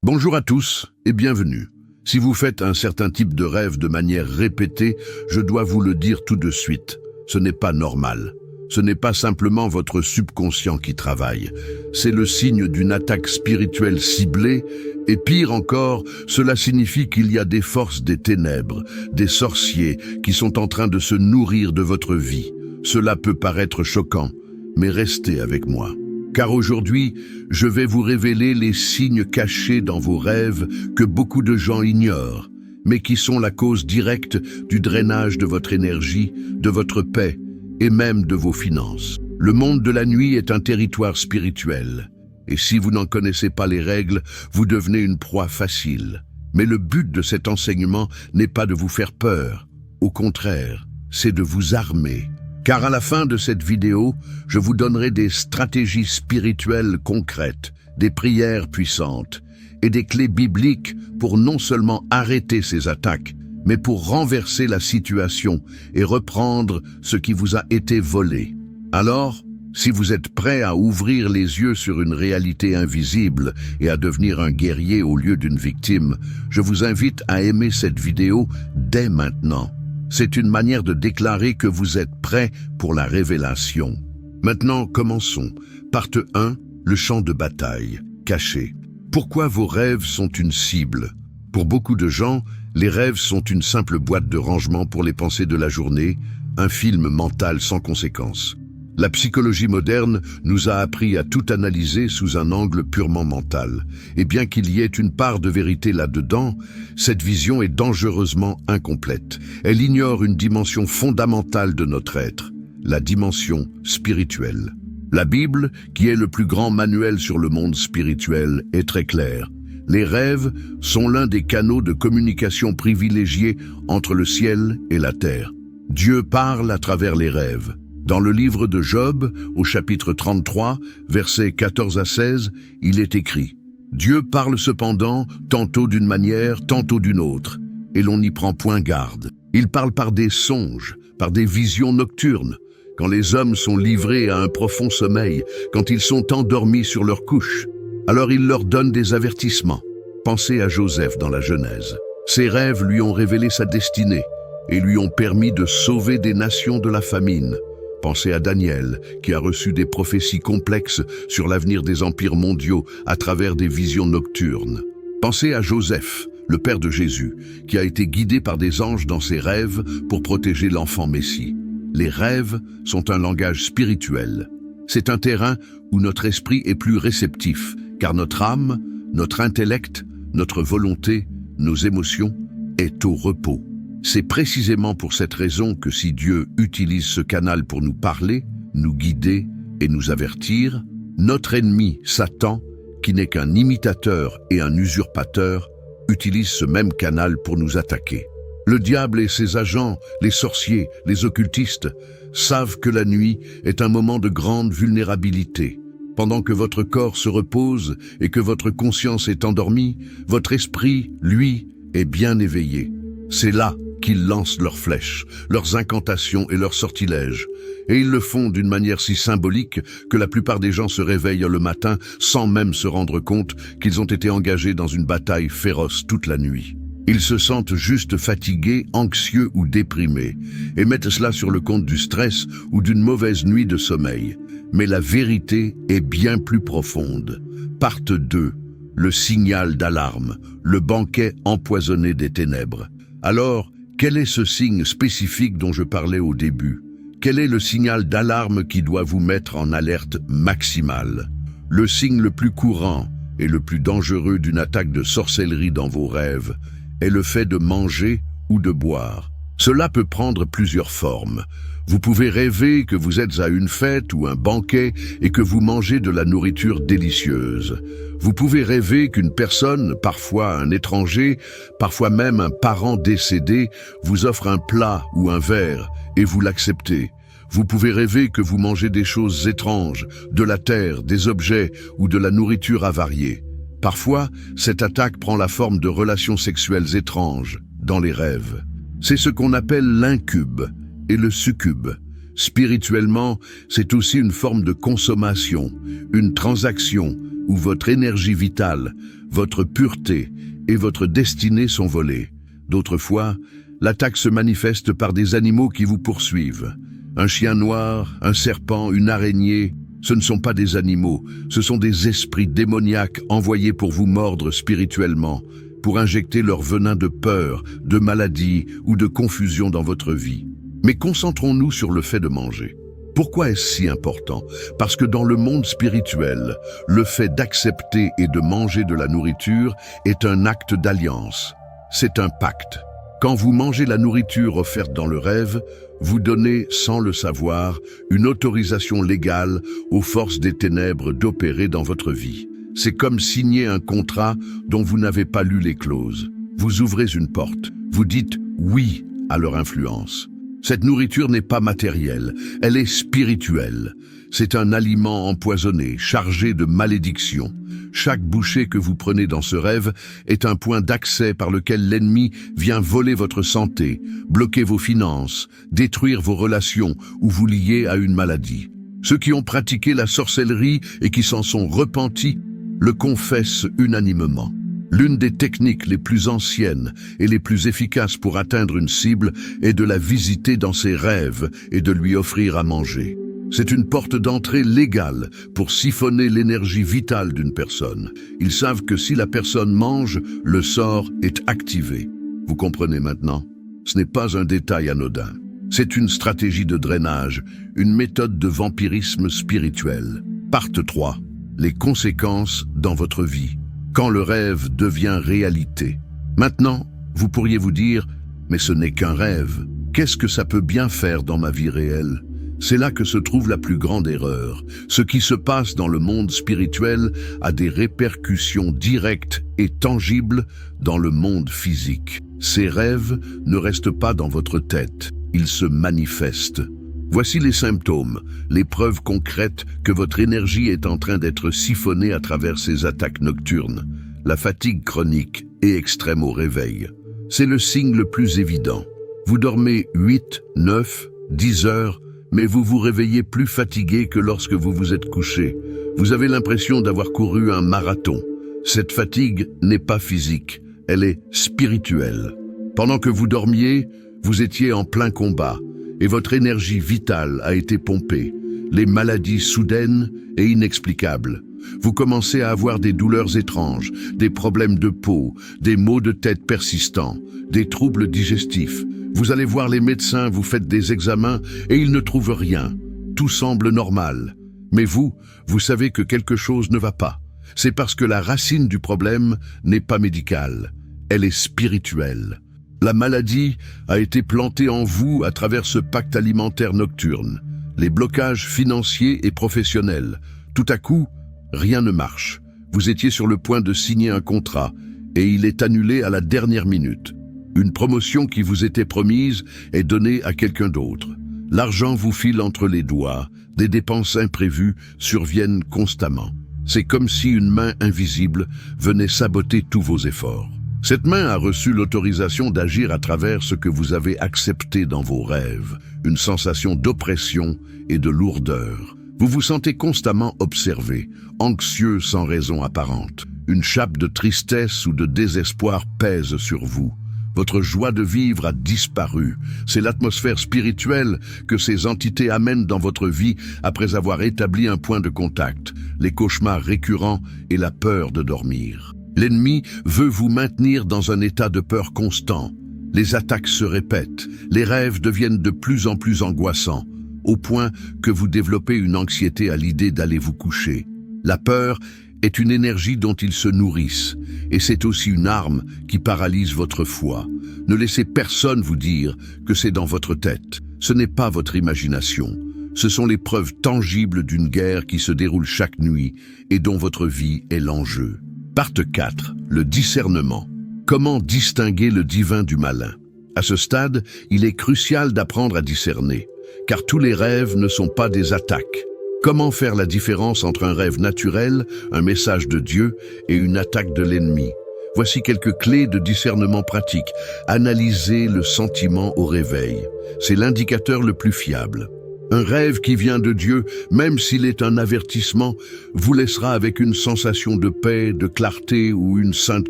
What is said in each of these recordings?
Bonjour à tous et bienvenue. Si vous faites un certain type de rêve de manière répétée, je dois vous le dire tout de suite, ce n'est pas normal. Ce n'est pas simplement votre subconscient qui travaille, c'est le signe d'une attaque spirituelle ciblée, et pire encore, cela signifie qu'il y a des forces des ténèbres, des sorciers qui sont en train de se nourrir de votre vie. Cela peut paraître choquant, mais restez avec moi. Car aujourd'hui, je vais vous révéler les signes cachés dans vos rêves que beaucoup de gens ignorent, mais qui sont la cause directe du drainage de votre énergie, de votre paix et même de vos finances. Le monde de la nuit est un territoire spirituel, et si vous n'en connaissez pas les règles, vous devenez une proie facile. Mais le but de cet enseignement n'est pas de vous faire peur, au contraire, c'est de vous armer. Car à la fin de cette vidéo, je vous donnerai des stratégies spirituelles concrètes, des prières puissantes et des clés bibliques pour non seulement arrêter ces attaques, mais pour renverser la situation et reprendre ce qui vous a été volé. Alors, si vous êtes prêt à ouvrir les yeux sur une réalité invisible et à devenir un guerrier au lieu d'une victime, je vous invite à aimer cette vidéo dès maintenant. C'est une manière de déclarer que vous êtes prêt pour la révélation. Maintenant, commençons. Partie 1, le champ de bataille, caché. Pourquoi vos rêves sont une cible? Pour beaucoup de gens, les rêves sont une simple boîte de rangement pour les pensées de la journée, un film mental sans conséquence. La psychologie moderne nous a appris à tout analyser sous un angle purement mental. Et bien qu'il y ait une part de vérité là-dedans, cette vision est dangereusement incomplète. Elle ignore une dimension fondamentale de notre être, la dimension spirituelle. La Bible, qui est le plus grand manuel sur le monde spirituel, est très claire. Les rêves sont l'un des canaux de communication privilégiés entre le ciel et la terre. Dieu parle à travers les rêves. Dans le livre de Job, au chapitre 33, versets 14 à 16, il est écrit « Dieu parle cependant, tantôt d'une manière, tantôt d'une autre, et l'on n'y prend point garde. Il parle par des songes, par des visions nocturnes, quand les hommes sont livrés à un profond sommeil, quand ils sont endormis sur leur couche. Alors il leur donne des avertissements. Pensez à Joseph dans la Genèse. Ses rêves lui ont révélé sa destinée et lui ont permis de sauver des nations de la famine. Pensez à Daniel, qui a reçu des prophéties complexes sur l'avenir des empires mondiaux à travers des visions nocturnes. Pensez à Joseph, le père de Jésus, qui a été guidé par des anges dans ses rêves pour protéger l'enfant Messie. Les rêves sont un langage spirituel. C'est un terrain où notre esprit est plus réceptif, car notre âme, notre intellect, notre volonté, nos émotions est au repos. C'est précisément pour cette raison que si Dieu utilise ce canal pour nous parler, nous guider et nous avertir, notre ennemi, Satan, qui n'est qu'un imitateur et un usurpateur, utilise ce même canal pour nous attaquer. Le diable et ses agents, les sorciers, les occultistes, savent que la nuit est un moment de grande vulnérabilité. Pendant que votre corps se repose et que votre conscience est endormie, votre esprit, lui, est bien éveillé. C'est là qu'ils lancent leurs flèches, leurs incantations et leurs sortilèges. Et ils le font d'une manière si symbolique que la plupart des gens se réveillent le matin sans même se rendre compte qu'ils ont été engagés dans une bataille féroce toute la nuit. Ils se sentent juste fatigués, anxieux ou déprimés, et mettent cela sur le compte du stress ou d'une mauvaise nuit de sommeil. Mais la vérité est bien plus profonde. Partie 2. Le signal d'alarme, le banquet empoisonné des ténèbres. Alors, quel est ce signe spécifique dont je parlais au début? Quel est le signal d'alarme qui doit vous mettre en alerte maximale? Le signe le plus courant et le plus dangereux d'une attaque de sorcellerie dans vos rêves est le fait de manger ou de boire. Cela peut prendre plusieurs formes. Vous pouvez rêver que vous êtes à une fête ou un banquet et que vous mangez de la nourriture délicieuse. Vous pouvez rêver qu'une personne, parfois un étranger, parfois même un parent décédé, vous offre un plat ou un verre et vous l'acceptez. Vous pouvez rêver que vous mangez des choses étranges, de la terre, des objets ou de la nourriture avariée. Parfois, cette attaque prend la forme de relations sexuelles étranges dans les rêves. C'est ce qu'on appelle l'incube et le succube. Spirituellement, c'est aussi une forme de consommation, une transaction, où votre énergie vitale, votre pureté et votre destinée sont volées. D'autres fois, l'attaque se manifeste par des animaux qui vous poursuivent. Un chien noir, un serpent, une araignée, ce ne sont pas des animaux, ce sont des esprits démoniaques envoyés pour vous mordre spirituellement, pour injecter leur venin de peur, de maladie ou de confusion dans votre vie. Mais concentrons-nous sur le fait de manger. Pourquoi est-ce si important? Parce que dans le monde spirituel, le fait d'accepter et de manger de la nourriture est un acte d'alliance. C'est un pacte. Quand vous mangez la nourriture offerte dans le rêve, vous donnez, sans le savoir, une autorisation légale aux forces des ténèbres d'opérer dans votre vie. C'est comme signer un contrat dont vous n'avez pas lu les clauses. Vous ouvrez une porte, vous dites oui à leur influence. Cette nourriture n'est pas matérielle, elle est spirituelle. C'est un aliment empoisonné, chargé de malédiction. Chaque bouchée que vous prenez dans ce rêve est un point d'accès par lequel l'ennemi vient voler votre santé, bloquer vos finances, détruire vos relations ou vous lier à une maladie. Ceux qui ont pratiqué la sorcellerie et qui s'en sont repentis le confessent unanimement. L'une des techniques les plus anciennes et les plus efficaces pour atteindre une cible est de la visiter dans ses rêves et de lui offrir à manger. C'est une porte d'entrée légale pour siphonner l'énergie vitale d'une personne. Ils savent que si la personne mange, le sort est activé. Vous comprenez maintenant? Ce n'est pas un détail anodin. C'est une stratégie de drainage, une méthode de vampirisme spirituel. Partie 3. Les conséquences dans votre vie. Quand le rêve devient réalité. Maintenant, vous pourriez vous dire, mais ce n'est qu'un rêve. Qu'est-ce que ça peut bien faire dans ma vie réelle? C'est là que se trouve la plus grande erreur. Ce qui se passe dans le monde spirituel a des répercussions directes et tangibles dans le monde physique. Ces rêves ne restent pas dans votre tête, ils se manifestent. Voici les symptômes, les preuves concrètes que votre énergie est en train d'être siphonnée à travers ces attaques nocturnes. La fatigue chronique et extrême au réveil. C'est le signe le plus évident. Vous dormez 8, 9, 10 heures, mais vous vous réveillez plus fatigué que lorsque vous vous êtes couché. Vous avez l'impression d'avoir couru un marathon. Cette fatigue n'est pas physique, elle est spirituelle. Pendant que vous dormiez, vous étiez en plein combat. Et votre énergie vitale a été pompée. Les maladies soudaines et inexplicables. Vous commencez à avoir des douleurs étranges, des problèmes de peau, des maux de tête persistants, des troubles digestifs. Vous allez voir les médecins, vous faites des examens et ils ne trouvent rien. Tout semble normal. Mais vous savez que quelque chose ne va pas. C'est parce que la racine du problème n'est pas médicale. Elle est spirituelle. La maladie a été plantée en vous à travers ce pacte alimentaire nocturne. Les blocages financiers et professionnels. Tout à coup, rien ne marche. Vous étiez sur le point de signer un contrat et il est annulé à la dernière minute. Une promotion qui vous était promise est donnée à quelqu'un d'autre. L'argent vous file entre les doigts. Des dépenses imprévues surviennent constamment. C'est comme si une main invisible venait saboter tous vos efforts. Cette main a reçu l'autorisation d'agir à travers ce que vous avez accepté dans vos rêves, une sensation d'oppression et de lourdeur. Vous vous sentez constamment observé, anxieux sans raison apparente. Une chape de tristesse ou de désespoir pèse sur vous. Votre joie de vivre a disparu. C'est l'atmosphère spirituelle que ces entités amènent dans votre vie après avoir établi un point de contact, les cauchemars récurrents et la peur de dormir. L'ennemi veut vous maintenir dans un état de peur constant. Les attaques se répètent, les rêves deviennent de plus en plus angoissants, au point que vous développez une anxiété à l'idée d'aller vous coucher. La peur est une énergie dont ils se nourrissent, et c'est aussi une arme qui paralyse votre foi. Ne laissez personne vous dire que c'est dans votre tête. Ce n'est pas votre imagination. Ce sont les preuves tangibles d'une guerre qui se déroule chaque nuit et dont votre vie est l'enjeu. Partie 4. Le discernement. Comment distinguer le divin du malin? À ce stade, il est crucial d'apprendre à discerner, car tous les rêves ne sont pas des attaques. Comment faire la différence entre un rêve naturel, un message de Dieu, et une attaque de l'ennemi? Voici quelques clés de discernement pratique. Analysez le sentiment au réveil. C'est l'indicateur le plus fiable. Un rêve qui vient de Dieu, même s'il est un avertissement, vous laissera avec une sensation de paix, de clarté ou une sainte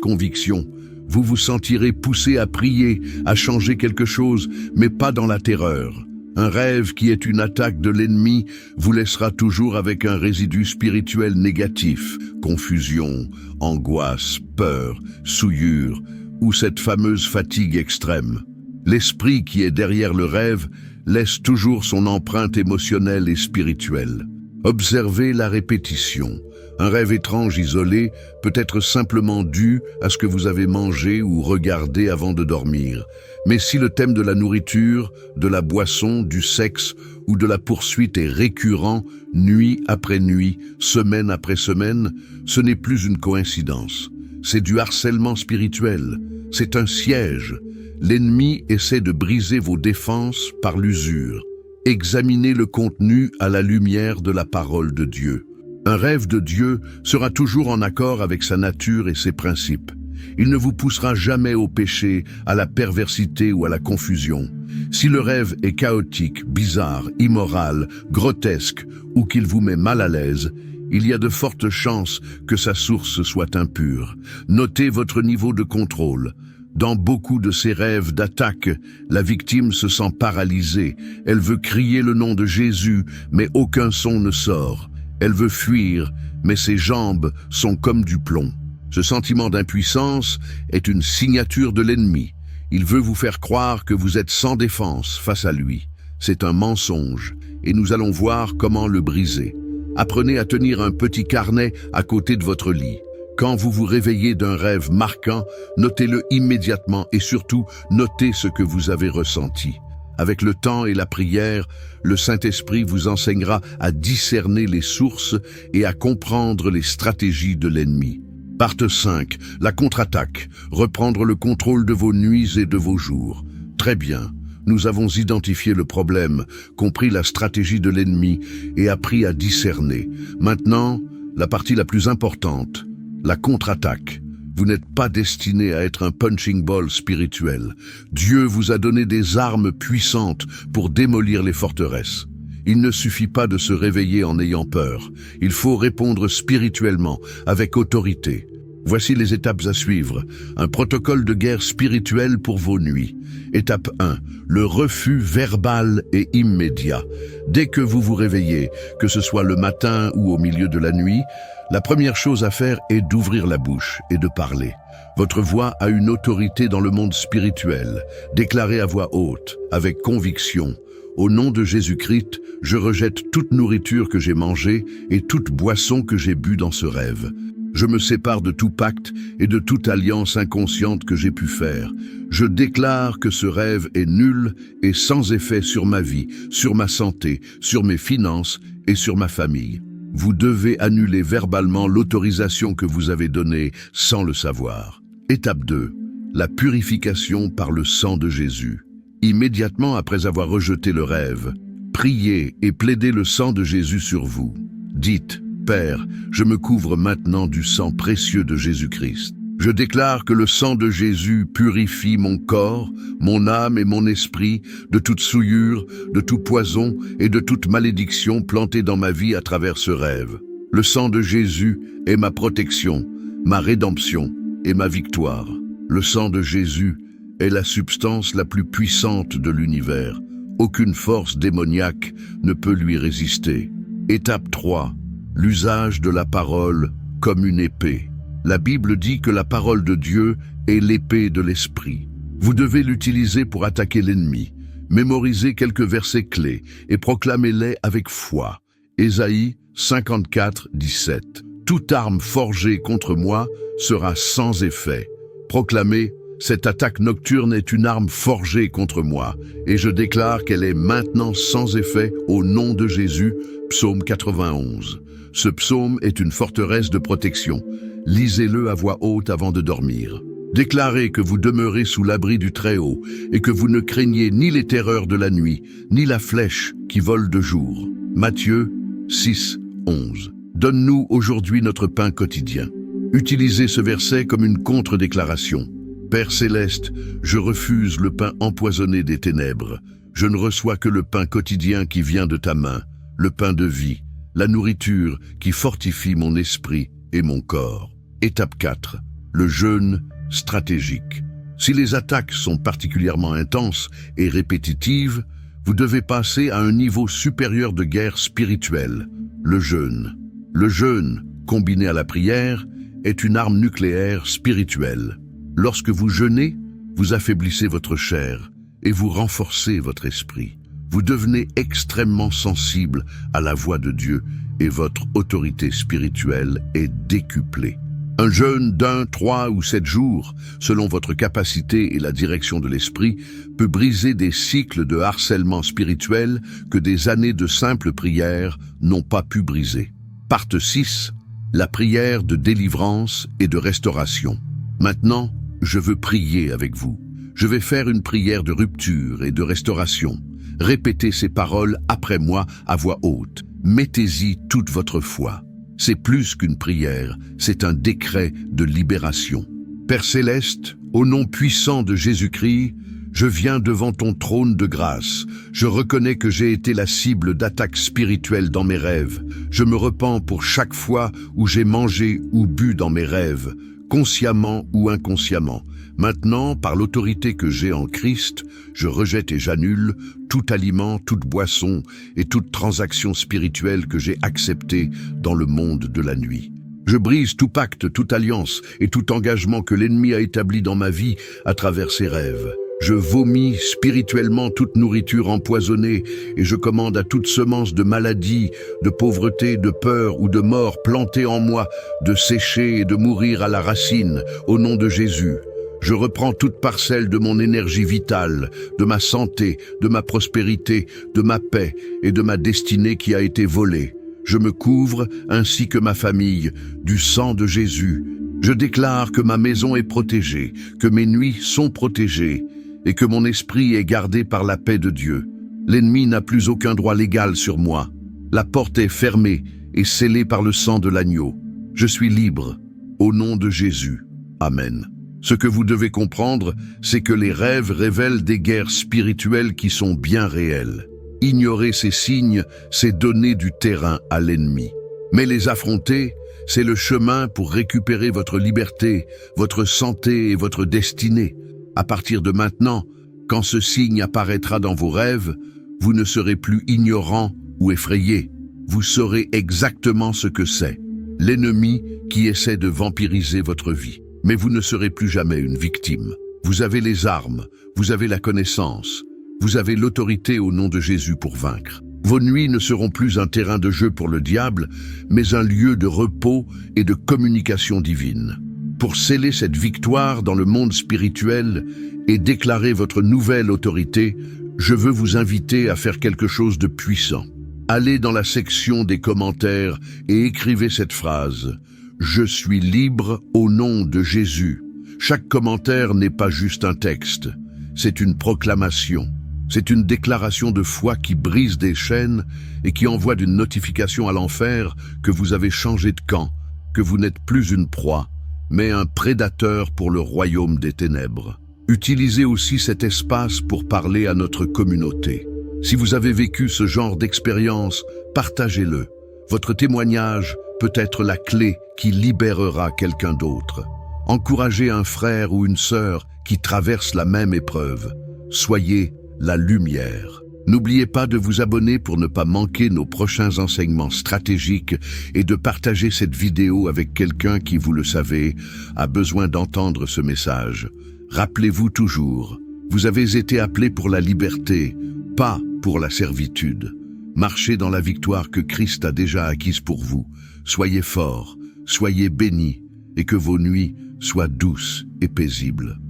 conviction. Vous vous sentirez poussé à prier, à changer quelque chose, mais pas dans la terreur. Un rêve qui est une attaque de l'ennemi vous laissera toujours avec un résidu spirituel négatif, confusion, angoisse, peur, souillure ou cette fameuse fatigue extrême. L'esprit qui est derrière le rêve laisse toujours son empreinte émotionnelle et spirituelle. Observez la répétition. Un rêve étrange isolé peut être simplement dû à ce que vous avez mangé ou regardé avant de dormir. Mais si le thème de la nourriture, de la boisson, du sexe ou de la poursuite est récurrent, nuit après nuit, semaine après semaine, ce n'est plus une coïncidence. C'est du harcèlement spirituel. C'est un siège. L'ennemi essaie de briser vos défenses par l'usure. Examinez le contenu à la lumière de la parole de Dieu. Un rêve de Dieu sera toujours en accord avec sa nature et ses principes. Il ne vous poussera jamais au péché, à la perversité ou à la confusion. Si le rêve est chaotique, bizarre, immoral, grotesque ou qu'il vous met mal à l'aise, il y a de fortes chances que sa source soit impure. Notez votre niveau de contrôle. Dans beaucoup de ces rêves d'attaque, la victime se sent paralysée. Elle veut crier le nom de Jésus, mais aucun son ne sort. Elle veut fuir, mais ses jambes sont comme du plomb. Ce sentiment d'impuissance est une signature de l'ennemi. Il veut vous faire croire que vous êtes sans défense face à lui. C'est un mensonge, et nous allons voir comment le briser. Apprenez à tenir un petit carnet à côté de votre lit. Quand vous vous réveillez d'un rêve marquant, notez-le immédiatement et surtout, notez ce que vous avez ressenti. Avec le temps et la prière, le Saint-Esprit vous enseignera à discerner les sources et à comprendre les stratégies de l'ennemi. Partie 5. La contre-attaque. Reprendre le contrôle de vos nuits et de vos jours. Très bien. Nous avons identifié le problème, compris la stratégie de l'ennemi et appris à discerner. Maintenant, la partie la plus importante. La contre-attaque. Vous n'êtes pas destiné à être un punching ball spirituel. Dieu vous a donné des armes puissantes pour démolir les forteresses. Il ne suffit pas de se réveiller en ayant peur. Il faut répondre spirituellement, avec autorité. Voici les étapes à suivre. Un protocole de guerre spirituelle pour vos nuits. Étape 1. Le refus verbal et immédiat. Dès que vous vous réveillez, que ce soit le matin ou au milieu de la nuit, la première chose à faire est d'ouvrir la bouche et de parler. Votre voix a une autorité dans le monde spirituel. Déclarez à voix haute, avec conviction. Au nom de Jésus-Christ, je rejette toute nourriture que j'ai mangée et toute boisson que j'ai bue dans ce rêve. Je me sépare de tout pacte et de toute alliance inconsciente que j'ai pu faire. Je déclare que ce rêve est nul et sans effet sur ma vie, sur ma santé, sur mes finances et sur ma famille. Vous devez annuler verbalement l'autorisation que vous avez donnée sans le savoir. Étape 2. La purification par le sang de Jésus. Immédiatement après avoir rejeté le rêve, priez et plaidez le sang de Jésus sur vous. Dites, Père, je me couvre maintenant du sang précieux de Jésus-Christ. Je déclare que le sang de Jésus purifie mon corps, mon âme et mon esprit de toute souillure, de tout poison et de toute malédiction plantée dans ma vie à travers ce rêve. Le sang de Jésus est ma protection, ma rédemption et ma victoire. Le sang de Jésus est la substance la plus puissante de l'univers. Aucune force démoniaque ne peut lui résister. Étape 3. L'usage de la parole comme une épée. La Bible dit que la parole de Dieu est l'épée de l'esprit. Vous devez l'utiliser pour attaquer l'ennemi. Mémorisez quelques versets clés et proclamez-les avec foi. Ésaïe 54, 17. Toute arme forgée contre moi sera sans effet. Proclamez, cette attaque nocturne est une arme forgée contre moi, et je déclare qu'elle est maintenant sans effet au nom de Jésus. Psaume 91. Ce psaume est une forteresse de protection. Lisez-le à voix haute avant de dormir. Déclarez que vous demeurez sous l'abri du Très-Haut et que vous ne craignez ni les terreurs de la nuit, ni la flèche qui vole de jour. Matthieu 6, 11. Donne-nous aujourd'hui notre pain quotidien. Utilisez ce verset comme une contre-déclaration. Père céleste, je refuse le pain empoisonné des ténèbres. Je ne reçois que le pain quotidien qui vient de ta main, le pain de vie, la nourriture qui fortifie mon esprit et mon corps. Étape 4. Le jeûne stratégique. Si les attaques sont particulièrement intenses et répétitives, vous devez passer à un niveau supérieur de guerre spirituelle, le jeûne. Le jeûne, combiné à la prière, est une arme nucléaire spirituelle. Lorsque vous jeûnez, vous affaiblissez votre chair et vous renforcez votre esprit. Vous devenez extrêmement sensible à la voix de Dieu et votre autorité spirituelle est décuplée. Un jeûne d'1, 3 ou 7 jours, selon votre capacité et la direction de l'esprit, peut briser des cycles de harcèlement spirituel que des années de simple prière n'ont pas pu briser. Parte 6. La prière de délivrance et de restauration. Maintenant, je veux prier avec vous. Je vais faire une prière de rupture et de restauration. Répétez ces paroles après moi à voix haute. Mettez-y toute votre foi. C'est plus qu'une prière, c'est un décret de libération. Père céleste, au nom puissant de Jésus-Christ, je viens devant ton trône de grâce. Je reconnais que j'ai été la cible d'attaques spirituelles dans mes rêves. Je me repens pour chaque fois où j'ai mangé ou bu dans mes rêves, consciemment ou inconsciemment. Maintenant, par l'autorité que j'ai en Christ, je rejette et j'annule tout aliment, toute boisson et toute transaction spirituelle que j'ai acceptée dans le monde de la nuit. Je brise tout pacte, toute alliance et tout engagement que l'ennemi a établi dans ma vie à travers ses rêves. Je vomis spirituellement toute nourriture empoisonnée et je commande à toute semence de maladie, de pauvreté, de peur ou de mort plantée en moi de sécher et de mourir à la racine au nom de Jésus. Je reprends toute parcelle de mon énergie vitale, de ma santé, de ma prospérité, de ma paix et de ma destinée qui a été volée. Je me couvre, ainsi que ma famille, du sang de Jésus. Je déclare que ma maison est protégée, que mes nuits sont protégées et que mon esprit est gardé par la paix de Dieu. L'ennemi n'a plus aucun droit légal sur moi. La porte est fermée et scellée par le sang de l'agneau. Je suis libre, au nom de Jésus. Amen. Ce que vous devez comprendre, c'est que les rêves révèlent des guerres spirituelles qui sont bien réelles. Ignorer ces signes, c'est donner du terrain à l'ennemi. Mais les affronter, c'est le chemin pour récupérer votre liberté, votre santé et votre destinée. À partir de maintenant, quand ce signe apparaîtra dans vos rêves, vous ne serez plus ignorant ou effrayé. Vous saurez exactement ce que c'est. L'ennemi qui essaie de vampiriser votre vie. Mais vous ne serez plus jamais une victime. Vous avez les armes, vous avez la connaissance, vous avez l'autorité au nom de Jésus pour vaincre. Vos nuits ne seront plus un terrain de jeu pour le diable, mais un lieu de repos et de communication divine. Pour sceller cette victoire dans le monde spirituel et déclarer votre nouvelle autorité, je veux vous inviter à faire quelque chose de puissant. Allez dans la section des commentaires et écrivez cette phrase. Je suis libre au nom de Jésus. Chaque commentaire n'est pas juste un texte, c'est une proclamation. C'est une déclaration de foi qui brise des chaînes et qui envoie d'une notification à l'enfer que vous avez changé de camp, que vous n'êtes plus une proie, mais un prédateur pour le royaume des ténèbres. Utilisez aussi cet espace pour parler à notre communauté. Si vous avez vécu ce genre d'expérience, partagez-le. Votre témoignage peut être la clé qui libérera quelqu'un d'autre. Encouragez un frère ou une sœur qui traverse la même épreuve. Soyez la lumière. N'oubliez pas de vous abonner pour ne pas manquer nos prochains enseignements stratégiques et de partager cette vidéo avec quelqu'un qui, vous le savez, a besoin d'entendre ce message. Rappelez-vous toujours, vous avez été appelés pour la liberté, pas pour la servitude. Marchez dans la victoire que Christ a déjà acquise pour vous. Soyez forts, soyez bénis et que vos nuits soient douces et paisibles.